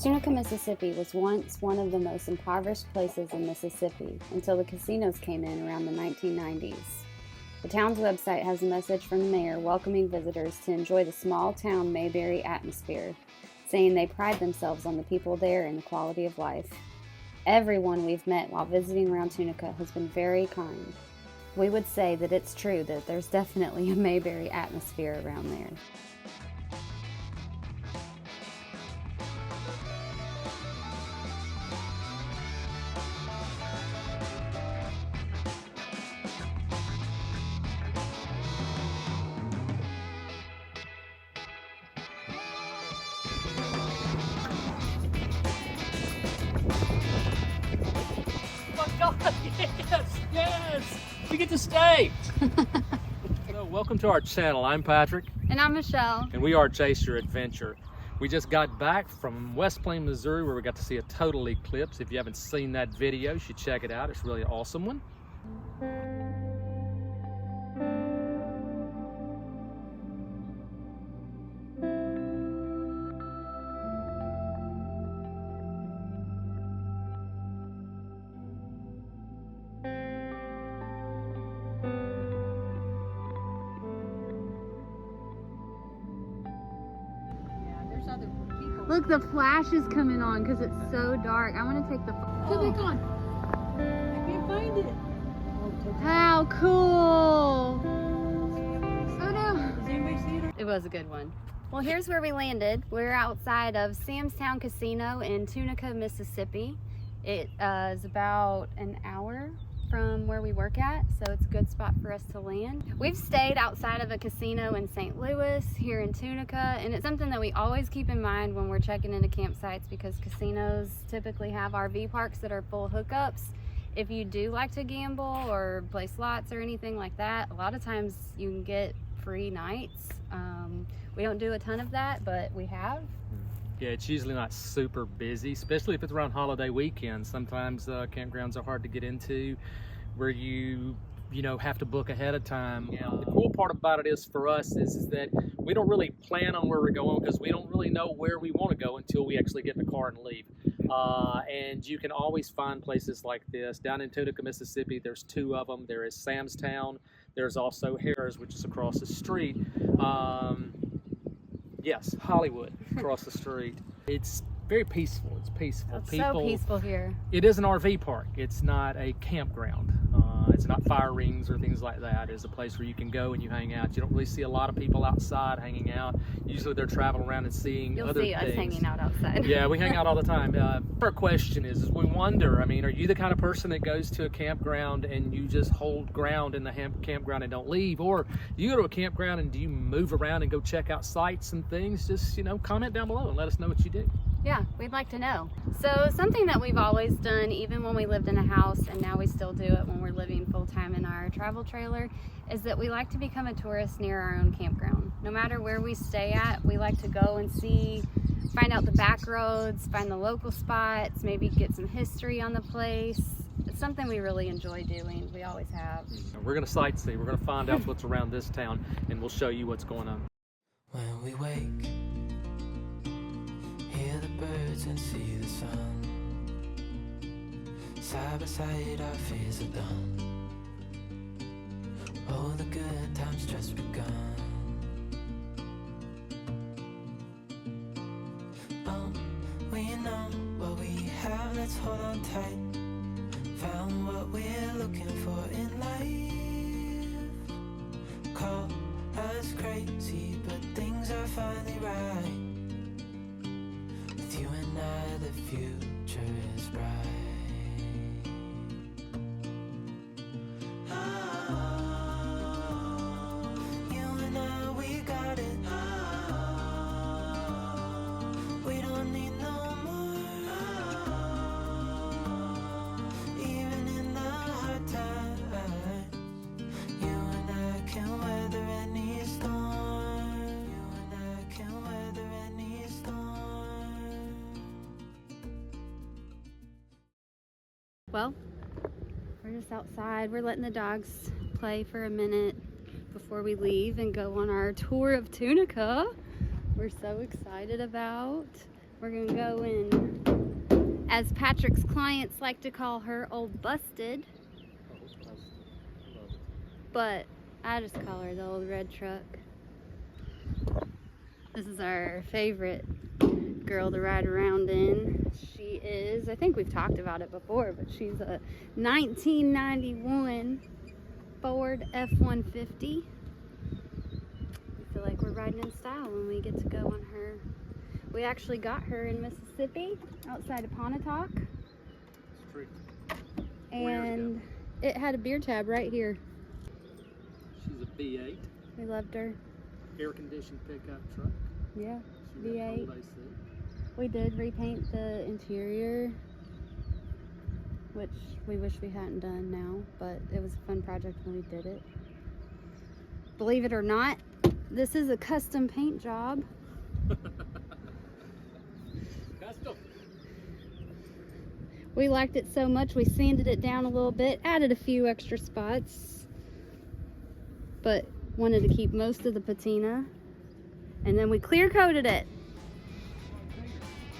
Tunica, Mississippi was once one of the most impoverished places in Mississippi until the casinos came in around the 1990s. The town's website has a message from the mayor welcoming visitors to enjoy the small town Mayberry atmosphere, saying they pride themselves on the people there and the quality of life. Everyone we've met while visiting around Tunica has been very kind. We would say that it's true that there's definitely a Mayberry atmosphere around there. Yes! We get to stay! So, welcome to our channel. I'm Patrick. And I'm Michelle. And we are Chase Your Adventure. We just got back from West Plain, Missouri, where we got to see a total eclipse. If you haven't seen that video, you should check it out. It's really an awesome one. Look, the flash is coming on because it's so dark. I want to take the Oh, it's gone. I can't find it. How cool! Oh no! Does anybody see it? It was a good one. Well, here's where we landed. We're outside of Sam's Town Casino in Tunica, Mississippi. It is about an hour from where we work at, so it's a good spot for us to land. We've stayed outside of a casino in St. Louis, here in Tunica, and it's something that we always keep in mind when we're checking into campsites because casinos typically have RV parks that are full hookups. If you do like to gamble or play slots or anything like that, a lot of times you can get free nights. We don't do a ton of that, but we have. Yeah, it's usually not super busy, especially if it's around holiday weekends. Sometimes campgrounds are hard to get into where you have to book ahead of time. The cool part about it is for us is that we don't really plan on where we're going because we don't really know where we want to go until we actually get in the car and leave. And you can always find places like this. Down in Tunica, Mississippi, there's two of them. There is Sam's Town. There's also Harris, which is across the street. Yes, Hollywood, across the street. It's very peaceful. It's peaceful. It's so peaceful here. It is an RV park. It's not a campground. It's not fire rings or things like that. It's a place where you can go and you hang out. You don't really see a lot of people outside hanging out. Usually they're traveling around and seeing other things. You'll see us hanging out outside. Yeah, we hang out all the time. Our question is we wonder, I mean, are you the kind of person that goes to a campground and you just hold ground in the campground and don't leave? Or you go to a campground and do you move around and go check out sites and things? Just, comment down below and let us know what you do. Yeah, we'd like to know. So something that we've always done, even when we lived in a house, and now we still do it when we're living full-time in our travel trailer, is that we like to become a tourist near our own campground. No matter where we stay at, we like to go and find out the back roads, find the local spots, maybe get some history on the place. It's something we really enjoy doing. We always have. We're gonna sightsee. We're gonna find out what's around this town, and we'll show you what's going on. When we wake, hear the birds and see the sun. Side by side our fears are done. Oh, the good times just begun. Oh, we know what we have, let's hold on tight. Found what we're looking for in life. Call us crazy, but things are finally right. With you and I, the future is bright. Oh, you and I, we got it. Oh, we don't need no more. Even in the hard times, you and I can weather any storm. You and I can weather any storm. Well, we're just outside. We're letting the dogs play for a minute before we leave and go on our tour of Tunica. We're so excited about. We're gonna go in, as Patrick's clients like to call her, Old Busted. But I just call her the old red truck. This is our favorite girl to ride around in. She is, I think we've talked about it before, but she's a 1991 Ford F-150. I feel like we're riding in style when we get to go on her. We actually got her in Mississippi, outside of Pontotoc. It's true. And it had a beer tab right here. She's a V8. We loved her. Air conditioned pickup truck. Yeah, She got V8. cold AC. We did repaint the interior, which we wish we hadn't done now, but it was a fun project when we did it. Believe it or not, this is a custom paint job. Custom. We liked it so much we sanded it down a little bit, added a few extra spots, but wanted to keep most of the patina, and then we clear coated it.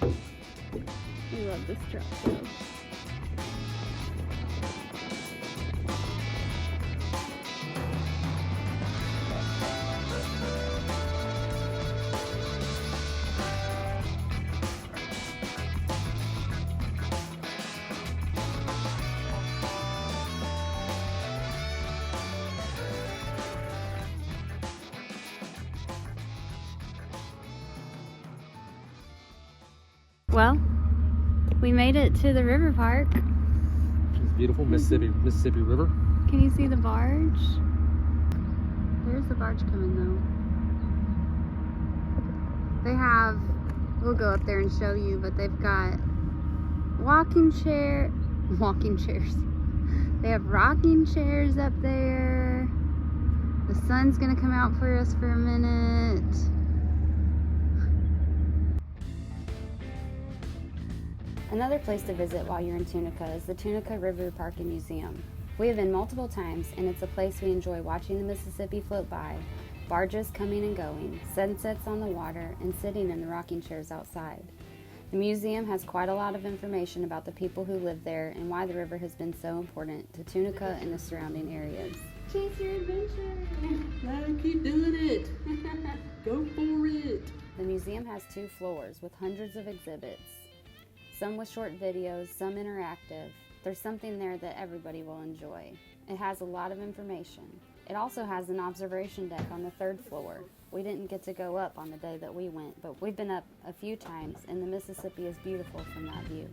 We love this truck though. Well, we made it to the river park. It's beautiful, Mississippi River. Can you see the barge? There's the barge coming though. They have, we'll go up there and show you, but they've got walking chairs. They have rocking chairs up there. The sun's gonna come out for us for a minute. Another place to visit while you're in Tunica is the Tunica RV Park and Museum. We have been multiple times, and it's a place we enjoy watching the Mississippi float by, barges coming and going, sunsets on the water, and sitting in the rocking chairs outside. The museum has quite a lot of information about the people who live there and why the river has been so important to Tunica and the surrounding areas. Chase your adventure! Gotta keep doing it. Go for it. The museum has 2 floors with hundreds of exhibits. Some with short videos, some interactive. There's something there that everybody will enjoy. It has a lot of information. It also has an observation deck on the 3rd floor. We didn't get to go up on the day that we went, but we've been up a few times, and the Mississippi is beautiful from that view.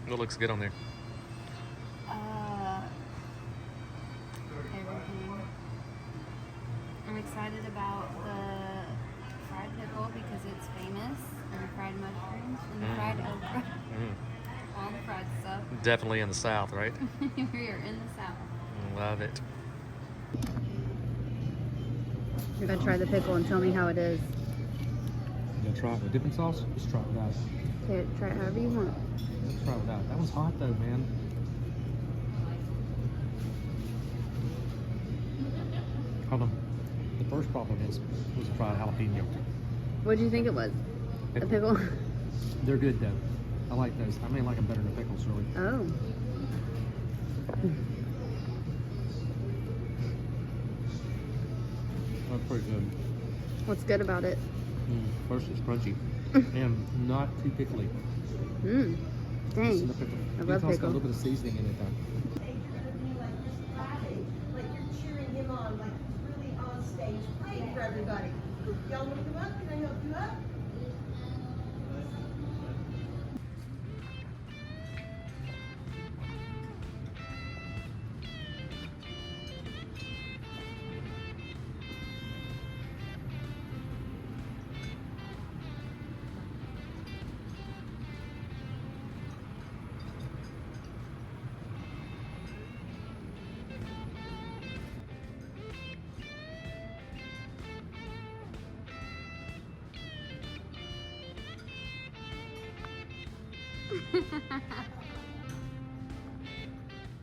What looks good on there? Everything. I'm excited about the fried pickle because it's famous, and the fried mushrooms, and the fried okra. All the fried stuff. Definitely in the South, right? We are in the South. Love it. You're gonna try the pickle and tell me how it is. You gonna try it with dipping sauce? Just try it without. Okay, try it however you want. Let's try it without. That was hot though, man. Hold on. The first problem was a fried jalapeno. What did you think it was? A pickle? They're good though. I like those. I mean, like them better than pickles, really. Oh. That's pretty good. What's good about it? First, it's crunchy and not too pickly. Dang, Listen, look at I the, love it's got a pickle. little bit of seasoning in it though. Like you're cheering him on, like he's really on stage playing for everybody. Y'all want to come up? Can I help you up?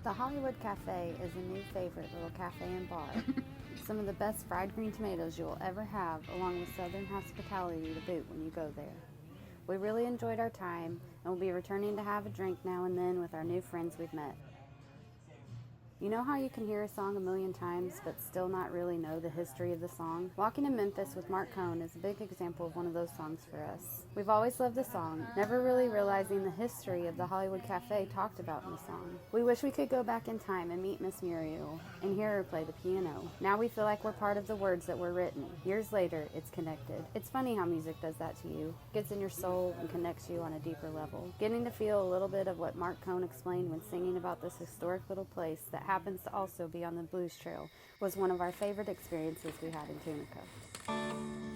The Hollywood Cafe is a new favorite little cafe and bar. Some of the best fried green tomatoes you will ever have, along with southern hospitality to boot when you go there. We really enjoyed our time and will be returning to have a drink now and then with our new friends we've met. You know how you can hear a song a million times but still not really know the history of the song? Walking in Memphis with Mark Cohn is a big example of one of those songs for us. We've always loved the song, never really realizing the history of the Hollywood Cafe talked about in the song. We wish we could go back in time and meet Miss Muriel and hear her play the piano. Now we feel like we're part of the words that were written. Years later, it's connected. It's funny how music does that to you. Gets in your soul and connects you on a deeper level. Getting to feel a little bit of what Mark Cohn explained when singing about this historic little place that happens to also be on the Blues Trail was one of our favorite experiences we had in Tunica.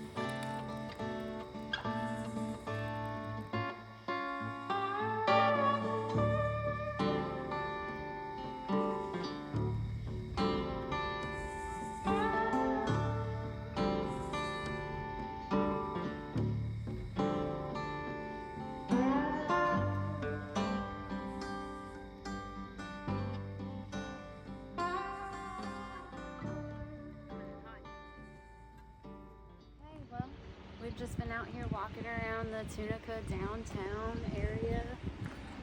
We've just been out here walking around the Tunica downtown area.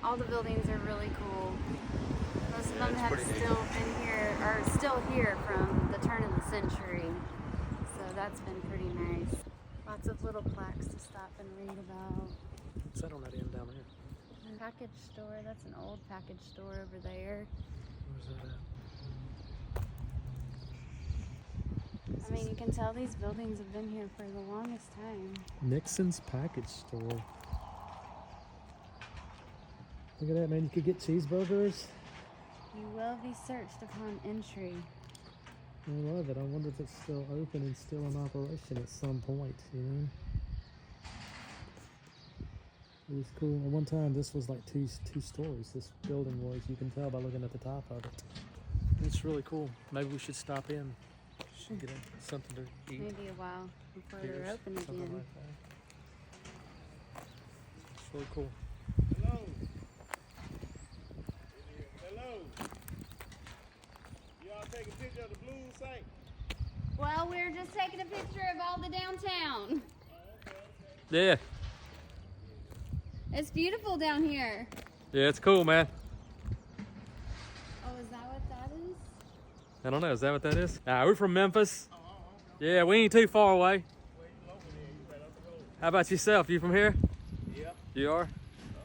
All the buildings are really cool. Most of them have still been here, or still here from the turn of the century. So that's been pretty nice. Lots of little plaques to stop and read about. What's that on that end down there? Package store, that's an old package store over there. Where's that at? I mean, you can tell these buildings have been here for the longest time. Nixon's package store. Look at that, man. You could get cheeseburgers. You will be searched upon entry. I love it. I wonder if it's still open and still in operation at some point, you know? It was cool. At one time, this was like two stories. This building was. You can tell by looking at the top of it. It's really cool. Maybe we should stop in. Should get something to eat. Maybe a while before Beers, they're open something again. like that. It's really cool. Hello. Hello. Y'all take a picture of the Blues site? Well, we're just taking a picture of all the downtown. Yeah. It's beautiful down here. Yeah, it's cool, man. Oh, is that what that is? I don't know. Is that what that is? We're from Memphis. Yeah, we ain't too far away. How about yourself? You from here? Yeah. You are?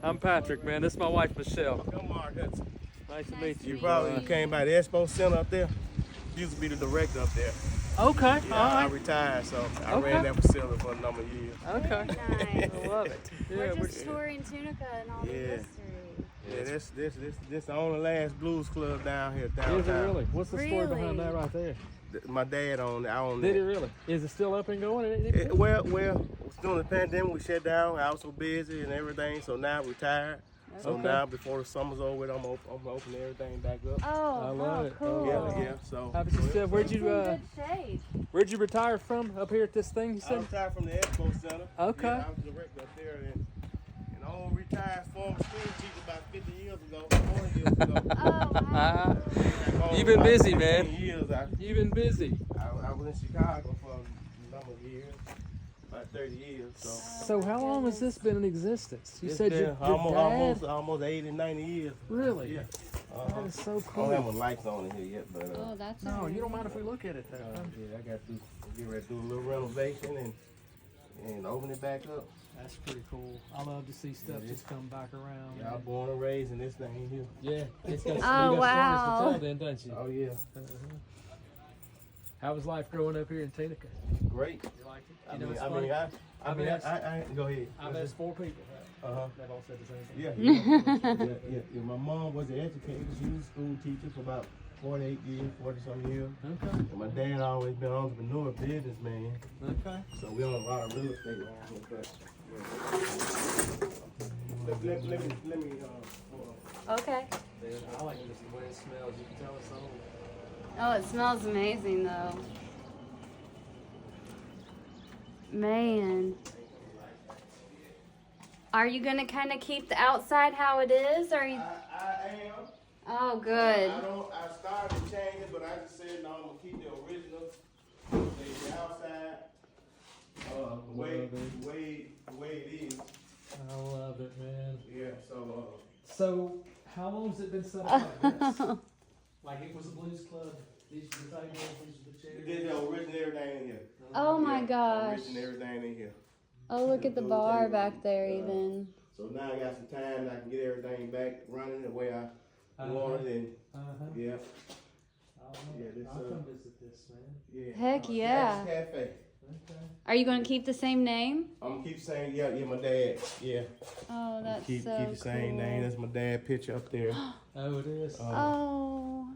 I'm Patrick, man. This is my wife, Michelle. I'm Mark Hudson. Nice to Nice meet to you. meet Probably you came by the Expo Center up there. Used to be the director up there. Okay, Yeah, all I right. retired, so I Okay. ran that facility for a number of years. Okay. Nice. I love it. We're just touring Tunica and all the Yeah. history. Yeah, this the only last blues club down here downtown. Is it really? What's the story behind that Really? right there? My dad owned it. I owned Did it. it really? Is it still up and going? Well, during the pandemic, we shut down. I was so busy and everything, so now I'm retired. So Okay. now, before the summer's over, I'm open everything back up. Oh, I love it. cool. Yeah. So How about yourself? Where'd It's you in good shape. Where'd you retire from? Up here at this thing, you I said? retired from the Expo Center. Okay. Yeah, I was director up there, and old retired former school teacher about 50 years ago, 40 years ago. Oh, wow. You've been busy, About man. 15 Years, You've been busy. I was in Chicago for a number of years, about 30 years. So how long has this been in existence? You It's said been your dad? almost 80, 90 years. Really? Yeah. That is so I don't have cool. my lights on in here yet, but Oh, that's No, all you don't right. mind if we look at it though. yeah, I got to get ready to do a little renovation and and open it back up. That's pretty cool. I love to see stuff just come back around. Yeah, I'm born and raised in this thing here. Yeah, it's got, Oh, you got wow. stories to tell then, don't you? Oh yeah, How was life growing up here in Tunica? great. You liked it? I You know, mean, it's I funny. mean, I've asked- go ahead. I've asked 4 people. Uh-huh. They've all said the same thing. Yeah. My mom was an educator. She was a school teacher for about 48 years, 40-some years. Okay. And my dad always been an entrepreneur, businessman. Okay. So we own a lot of real estate around here. But let me hold on. Okay. I like just the way it smells. You can tell it's old. Oh, it smells amazing though. Man. Are you gonna kind of keep the outside how it is, or are you? I am. Oh, good. I started to change it, but I just said no. I'm gonna keep the original, the outside, the way it is. I love it, man. Yeah. So, how long has it been set up like this? Like it was a blues club. These are the tables, these are the chairs. It did the original everything in here. Oh my gosh. Original everything in here. Oh, look at the bar back there even. So now I got some time. I can get everything back running the way I want it, and yeah. Yeah, this, I'll come visit this, man. Yeah. Heck yeah. That's Cafe. Okay. Are you going to keep the same name? I'm gonna keep saying yeah, my dad. Yeah. Oh, that's Keep so the same cool. name. That's my dad picture up there. Oh, it is. Oh.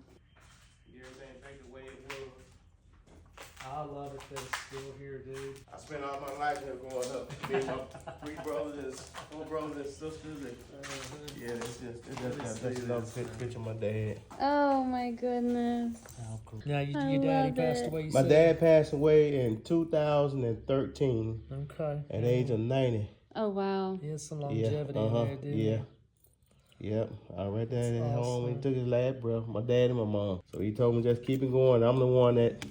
Everything back the way it was. I love it that it's still here, dude. I spent all my life here growing up. Me and my 3 brothers and 4 brothers and sisters. And yeah, that's another picture of my dad. Oh my goodness. How cool. Now, I your daddy love passed it. away, you My said? dad passed away in 2013 Okay. at the age of 90. Oh wow. He has some Yeah, longevity in there, dude. yeah. Yep, I read that at home when he awesome. took his last breath, my dad and my mom. So he told me just keep it going. I'm the one that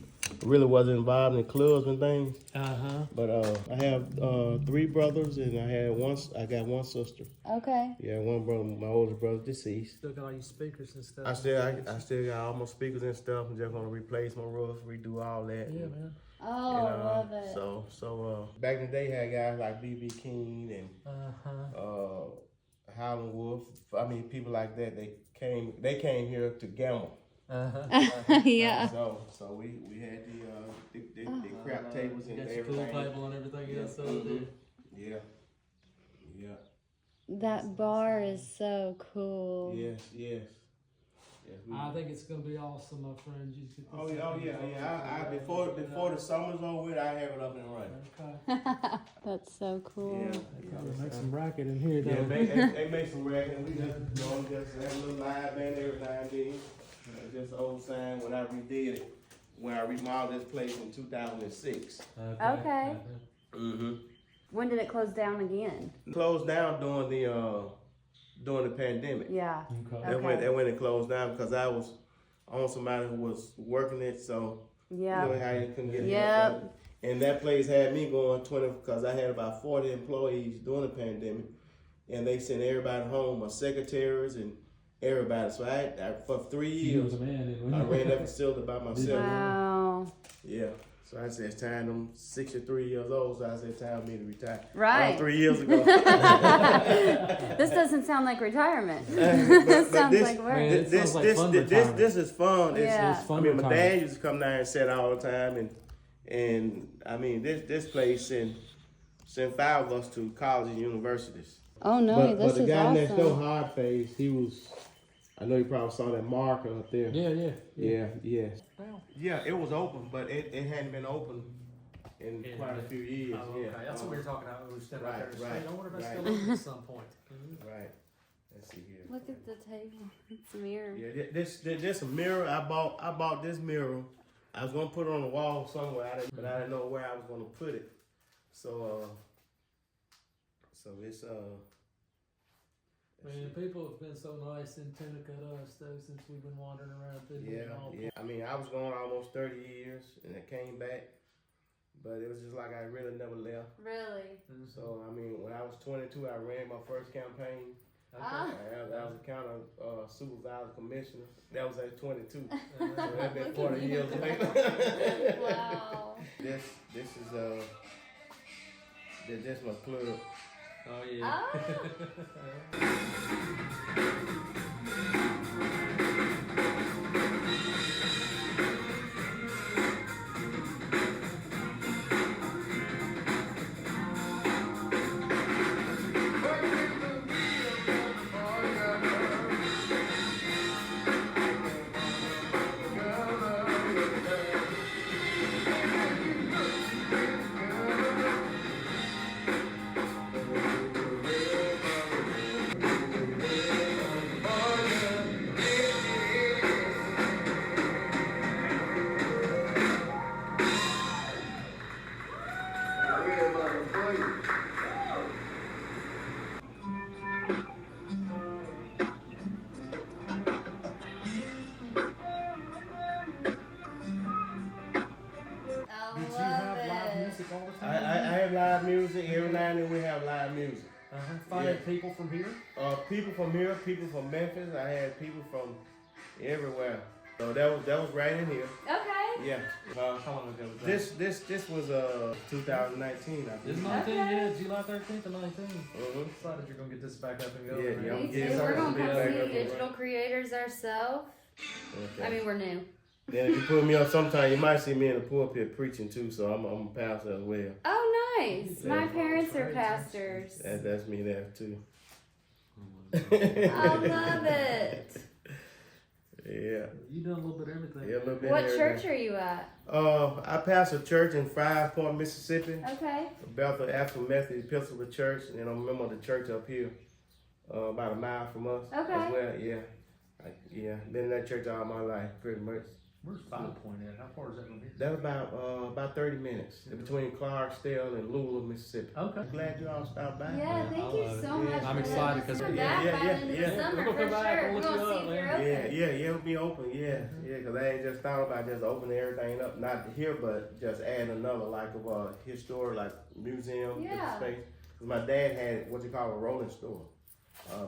really wasn't involved in clubs and things. But I have 3 brothers and I got 1 sister. Okay. Yeah, 1 brother, my older brother deceased. Still got all your speakers and stuff. I still got all my speakers and stuff. I'm just gonna replace my roof, redo all that. Yeah, and, man. Oh, I love it. So back in the day, had guys like B.B. King and Howlin' Wolf. I mean, people like that. They came here to gamble. Yeah. So we had the crap tables and Got your pool everything. table and everything else over there. Yeah. That bar is so cool. Yes. I think it's gonna be awesome, my friend. You should Oh yeah. Before the summer's over with, I have it up and running. Okay. That's so cool. Yeah. Probably make some racket in here, Yeah, though. they make some racket. We just have a little live band every now and then. Just an old sign when I redid it, when I remodeled this place in 2006. Okay. Mm-hmm. When did it close down again? Closed down during the pandemic. Yeah. Okay. That when it closed down because I was on somebody who was working it, so Yeah. you know how you couldn't get Yep. help. And that place had me going 20 because I had about 40 employees during the pandemic, and they sent everybody home, my secretaries and everybody. So I for 3 years I ran that facility by myself. Wow. Yeah. So I said it's time. I'm 63 years old, so I said time for me to retire. Right. Around 3 years ago. This doesn't sound like retirement. This sounds like work. it sounds like fun retirement. This is fun. Yeah. It's fun I mean, my retirement. dad used to come down and sit all the time, and I mean, this place sent 5 of us to college and universities. Oh no, but this the is guy next door, awesome. hard face, he was. I know you probably saw that marker up there. Yeah. Yeah, it was open, but it hadn't been open in quite a few years. Oh, okay. That's what we were talking about when we stepped out there. Right, I wonder if that's right. still open at some point. Right. Let's see here. Look at the table. It's a mirror. Yeah, this a mirror. I bought this mirror. I was gonna put it on the wall somewhere, but I didn't know where I was gonna put it. So it's Man, people have been so nice in Tunica to us though since we've been wandering around through here. yeah. I mean, I was gone almost 30 years, and I came back, but it was just like I really never left. Really? So I mean, when I was 22, I ran my first campaign. Ah. I was a county supervisor commissioner. That was at 22. So that's been Look 40 at years you. later. Wow. This is That's my club. Oh yeah. Did you have live music all the I time? have live music. Every now and then we have live music. Finding people from here? People from here, people from Memphis. I had people from everywhere. So that was right in here. Okay. Yeah. How long ago was that? This was 2019, I think. This 19, yeah, July 13th of 19. Mhm. Excited you're gonna get this back up and go. Yeah, right? yeah. Me too. Yeah, We're gonna something come back see up and digital creators ourselves. Okay. I mean, we're new. Then if you put me on sometime, you might see me in the pulpit preaching too. So I'm a pastor as well. Oh, nice. Yeah. My parents are pastors. That's me there too. I love it. Yeah. You done a little bit of everything. Yeah, a little bit. What of church everything. are you at? I pastor a church in Five Point, Mississippi. Okay. Bethel African Methodist Episcopal Church, and I'm a member of the church up here, about a mile from us. Okay. As well, yeah. Been in that church all my life, pretty much. Where's 5 Point at? How far is that from here? That's about 30 minutes between Clarksdale and Louisville, Mississippi. Okay. Glad you all stopped by. Yeah, thank you so much. Yeah. I'm excited 'cause come yeah, back yeah, by the end of yeah. the summer We're gonna for come back. sure. We'll We're look gonna you see up, if you're man. open. Yeah, it'll be open. Yeah, because I ain't just thought about just opening everything up, not here, but just adding another like of a historic like museum Yeah. space. Cause my dad had what they call a rolling store,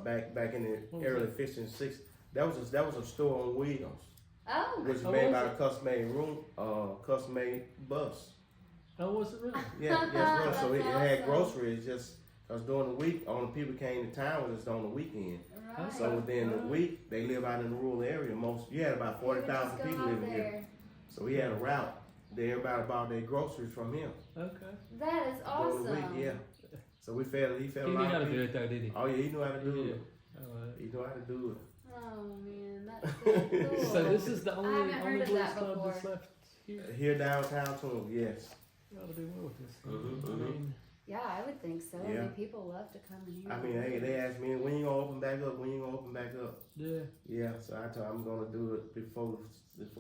back in What the was early 50s and 60s. That was a store on wheels, Oh. which is Oh, made was by a custom made bus. Oh, was it really? Yeah, yes, bro. So it had That's groceries just. Cause during the week, only people came to town was just on the weekend. Right. So within the week, they live out in the rural area. You had about 40,000 people living here. So we had a route that everybody bought their groceries from him. Okay. That is During the week, awesome. yeah. So he fed a He lot knew how of to do people. it though, did he? Oh yeah, he knew how to do it. Yeah. He knew how to do it. Oh man, that's so cool. So this is the I only haven't heard of blues that club that's before. left here. Here downtown Tunica, yes. You ought to do well with this. Mhm, I mean, Yeah, I would think so. I Yeah. mean, people love to come in here. I mean, they asked me, when you gonna open back up? When you gonna open back up? yeah. Yeah, so I told I'm gonna do it before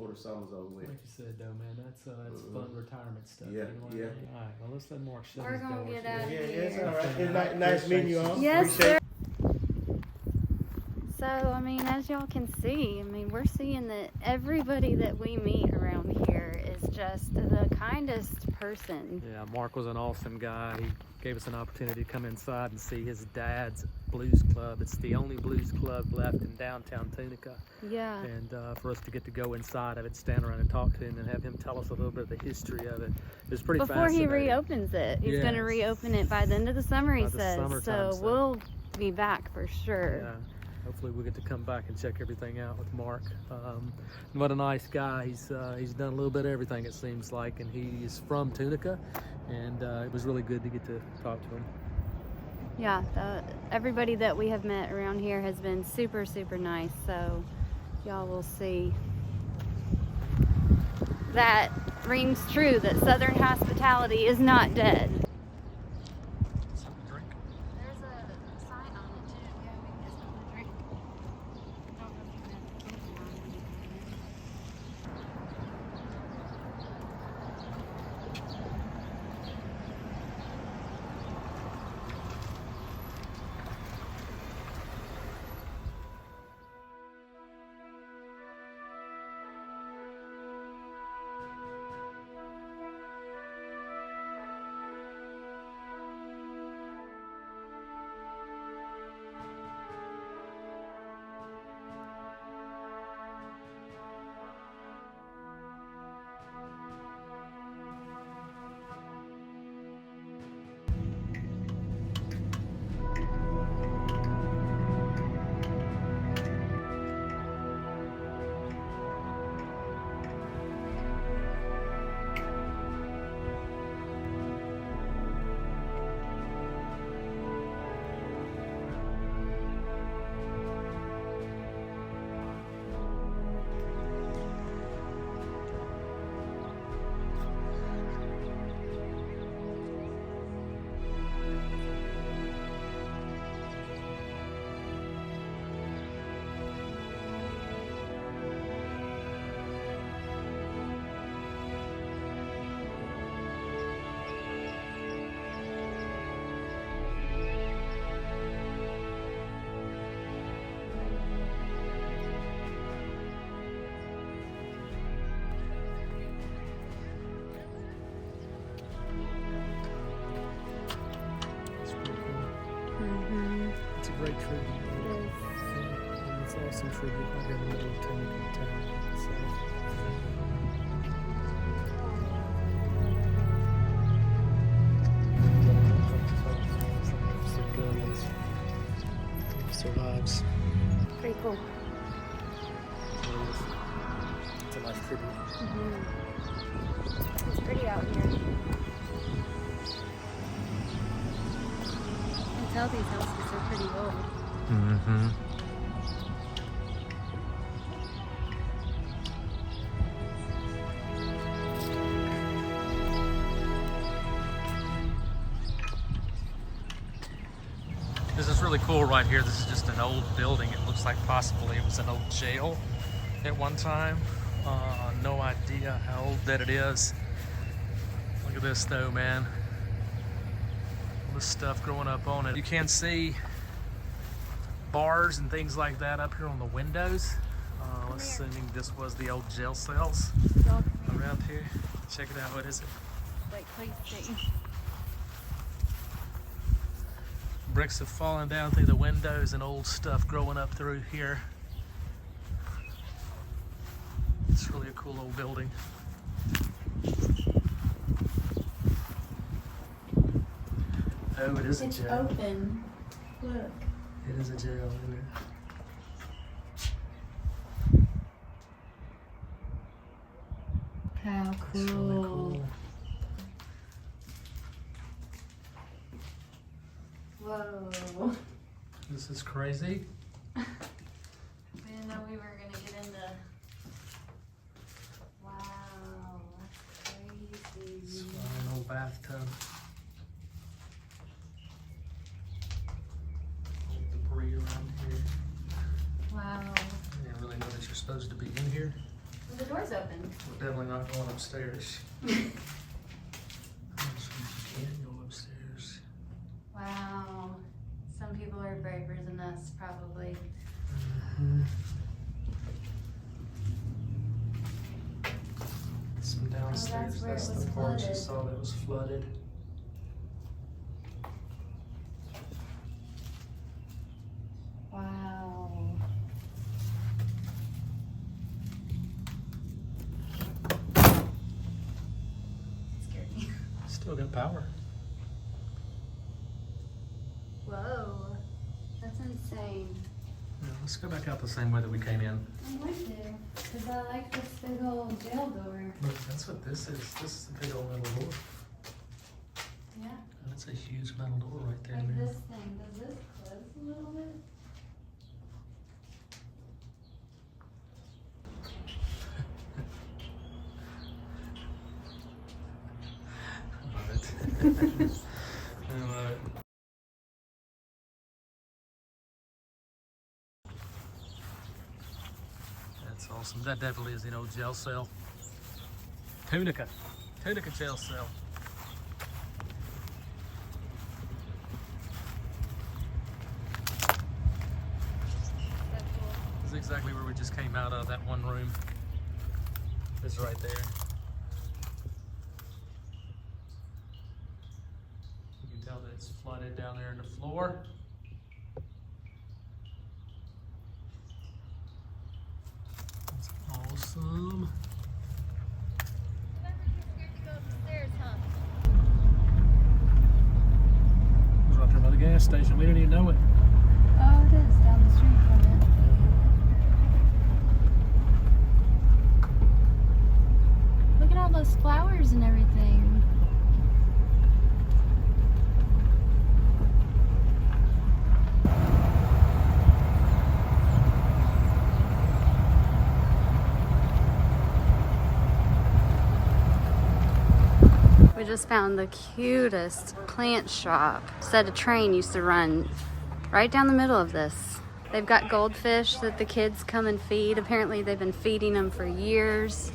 the summer's over with. Like you said though, man, that's fun retirement stuff. Yeah, you know what I yeah. mean? All right, well let's let Mark shut We're his gonna doors get here. out of Yeah, here. it's all right. It's nice meeting you all. Yes, Appreciate sir. So, I mean, as y'all can see, I mean, we're seeing that everybody that we meet around here is just the kindest person. Yeah, Mark was an awesome guy. He gave us an opportunity to come inside and see his dad's blues club. It's the only blues club left in downtown Tunica. Yeah. And for us to get to go inside of it, stand around and talk to him and have him tell us a little bit of the history of it, it was pretty Before he fascinating. reopens it. He's going to Yes. reopen it by the end of the summer, he By the says. summertime, So so. we'll be back for sure. Yeah. Hopefully we'll get to come back and check everything out with Mark. What a nice guy. He's done a little bit of everything, it seems like, and he's from Tunica, and it was really good to get to talk to him. Yeah, everybody that we have met around here has been super, super nice. So y'all will see. That rings true, that Southern hospitality is not dead. Something to drink? There's a sign on it too. Yeah, we can get something to drink. Don't know if you meant the kids or not. It's awesome tribute right here in the middle of Tunica town. So. Civilians survives. Pretty cool. It's a nice tribute. It's pretty out here. You can tell these houses are pretty old. Mm-hmm. This is really cool right here. This is just an old building. It looks like possibly it was an old jail at one time. No idea how old that it is. Look at this though, man. All this stuff growing up on it. You can see bars and things like that up here on the windows. Assuming this was the old jail cells around here. Check it out. What is it? Like place station. Bricks have fallen down through the windows and old stuff growing up through here. It's really a cool old building. Oh, it is a jail. Open. Look. It is a jail, isn't it? How cool. It's really cool. Whoa. This is crazy. We didn't know we were gonna get into. Wow, that's crazy. It's an old bathtub. Old debris around here. Wow. I didn't really know that you're supposed to be in here. Well, the door's open. We're definitely not going upstairs. I'm not sure if you can go upstairs. Wow. Some people are braver than us, probably. Some downstairs. where it That's was the part you flooded. saw that was flooded. Wow. Scared me. Still got power. Whoa. That's insane. Yeah, let's go back out the same way that we came in. I went there, because I like this big old jail door. Look, that's what this is. This is a big old metal door. Yeah. And it's a huge metal door right there, Like man. this thing. Does this close a little bit? I love it. I love it. That's awesome. That definitely is an old jail cell. Tunica jail cell. This is exactly where we just came out of, that one room. It's right there. You can tell that it's flooded down there in the floor. That's awesome. It was right there by the gas station. We didn't even know it. Oh, it is down the street from it. Look at all those flowers and everything. We just found the cutest plant shop. Said a train used to run right down the middle of this. They've got goldfish that the kids come and feed. Apparently they've been feeding them for years.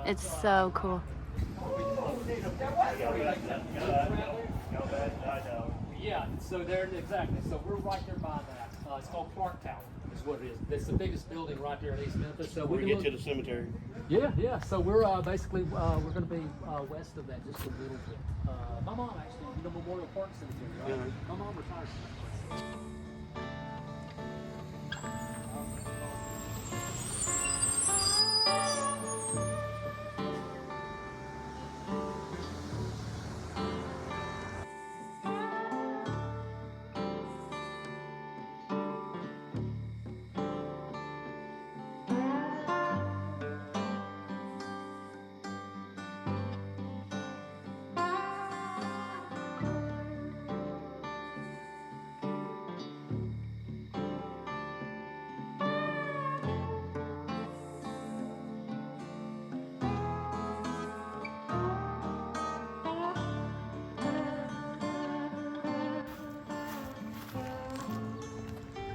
It's so cool. Yeah, so there, exactly. So we're right there by that. It's called Clark Tower. is what it is. It's the biggest building right there in East Memphis. So We can get look- to the cemetery. Yeah. So we're basically we're going to be west of that just a little bit. My mom actually, you know, Memorial Park Cemetery, right? Yeah. My mom retired from that place.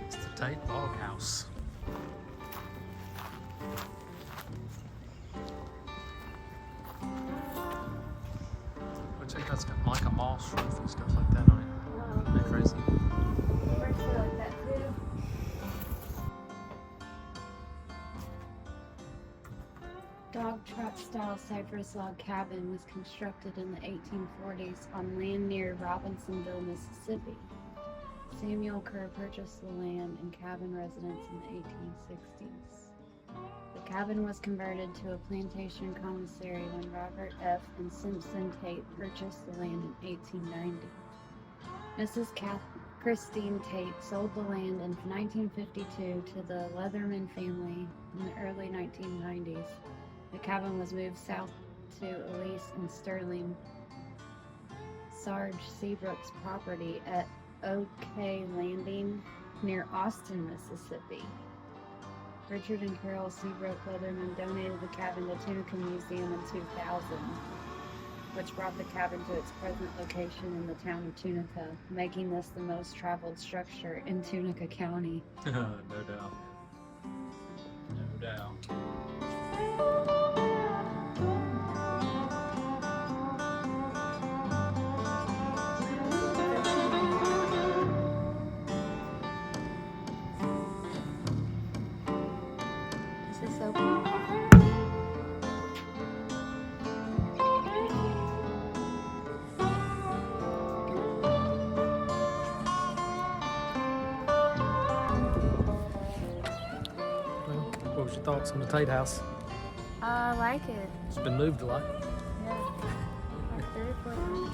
It's the Tate Log House. Which it has like a moss roof and stuff like that on it. Isn't that crazy? like that too. Dog trot style cypress log cabin was constructed in the 1840s on land near Robinsonville, Mississippi. Samuel Kerr purchased the land and cabin residence in the 1860s. The cabin was converted to a plantation commissary when Robert F. and Simpson Tate purchased the land in 1890. Mrs. Christine Tate sold the land in 1952 to the Leatherman family in the early 1990s. The cabin was moved south to Elise and Sterling Sarge Seabrook's property at OK Landing near Austin, Mississippi. Richard and Carol Seabrook Leatherman donated the cabin to Tunica Museum in 2000, which brought the cabin to its present location in the town of Tunica, making this the most traveled structure in Tunica County. No doubt. No doubt. Is this open? What was your thoughts on the Tate house? I like it. It's been moved a lot. Yeah. Like 3 or 4 times.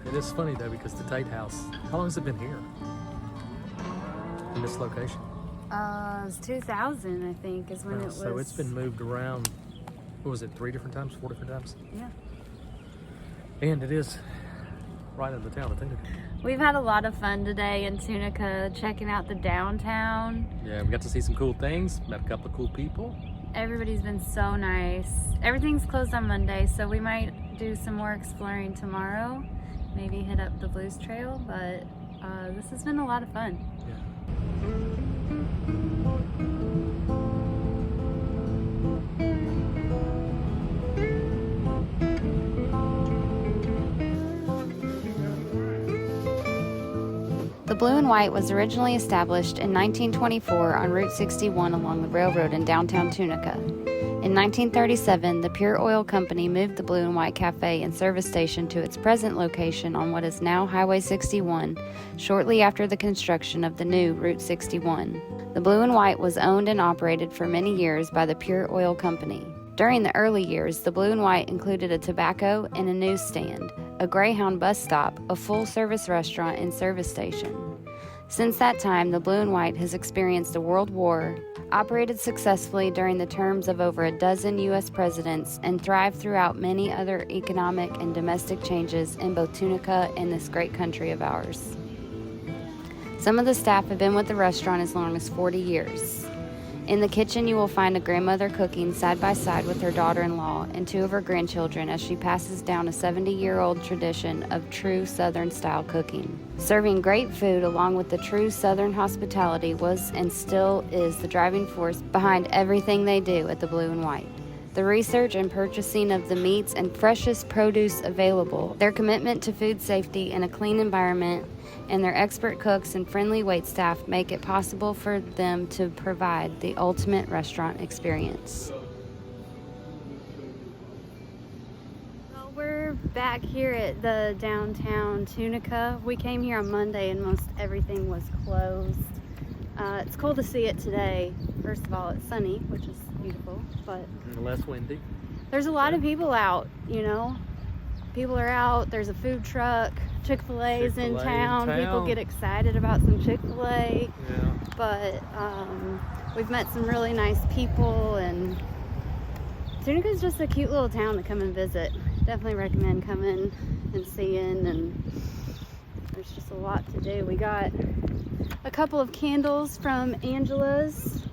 It is funny though because the Tate house, how long has it been here? In this location? It was 2000, I think, is when it was. So it's been moved around, what was it, 3 different times, 4 different times? Yeah. And it is right in the town of Tunica. We've had a lot of fun today in Tunica, checking out the downtown. Yeah, we got to see some cool things, met a couple of cool people. Everybody's been so nice. Everything's closed on Monday, so we might do some more exploring tomorrow. Maybe hit up the Blues Trail, but this has been a lot of fun. Yeah. The Blue and White was originally established in 1924 on Route 61 along the railroad in downtown Tunica. In 1937, the Pure Oil Company moved the Blue and White Cafe and service station to its present location on what is now Highway 61, shortly after the construction of the new Route 61. The Blue and White was owned and operated for many years by the Pure Oil Company. During the early years, the Blue and White included a tobacco and a newsstand, a Greyhound bus stop, a full-service restaurant, and service station. Since that time, the Blue and White has experienced a world war, operated successfully during the terms of over a dozen U.S. presidents, and thrived throughout many other economic and domestic changes in both Tunica and this great country of ours. Some of the staff have been with the restaurant as long as 40 years. In the kitchen, you will find a grandmother cooking side by side with her daughter-in-law and 2 of her grandchildren as she passes down a 70-year-old tradition of true Southern-style cooking. Serving great food along with the true Southern hospitality was and still is the driving force behind everything they do at the Blue and White. the research and purchasing of the meats and freshest produce available. Their commitment to food safety and a clean environment and their expert cooks and friendly waitstaff make it possible for them to provide the ultimate restaurant experience. Well, we're back here at the downtown Tunica. We came here on Monday and most everything was closed. It's cool to see it today. First of all, it's sunny, which is beautiful, but less windy. there's a lot of people out, you know. People are out. There's a food truck. Chick-fil-A's in town. People get excited about some Chick-fil-A. Yeah. But we've met some really nice people, and Tunica's just a cute little town to come and visit. Definitely recommend coming and seeing, and there's just a lot to do. We got a couple of candles from Angela's.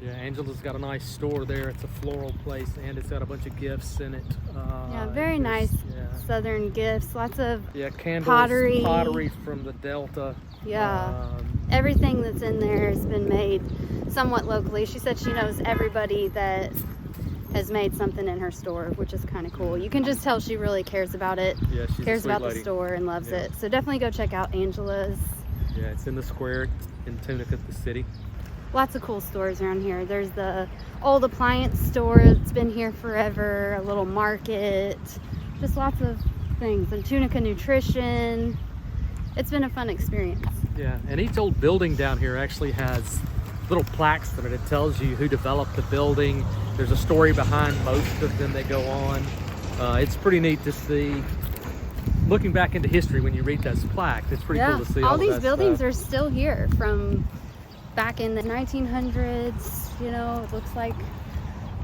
Yeah, Angela's got a nice store there. It's a floral place, and it's got a bunch of gifts in it. Yeah, very nice southern gifts. Lots of candles, pottery from the Delta. Yeah, everything that's in there has been made somewhat locally. She said she knows everybody that has made something in her store, which is kind of cool. You can just tell she really cares about it. Yeah, she's cares a sweet about lady. the store and loves it. So definitely go check out Angela's. Yeah, it's in the square in Tunica, the city. Lots of cool stores around here. There's the old appliance store that's been here forever, a little market, just lots of things. And Tunica Nutrition. It's been a fun experience. Yeah, and each old building down here actually has little plaques in it. It tells you who developed the building. There's a story behind most of them that go on. It's pretty neat to see. Looking back into history when you read those plaques, it's pretty cool to see all these that buildings stuff. are still here from back in the 1900s. You know, it looks like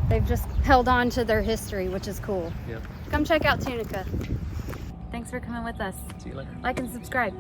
they've just held on to their history, which is cool. Yep. Come check out Tunica. Thanks for coming with us. See you later. Like and subscribe.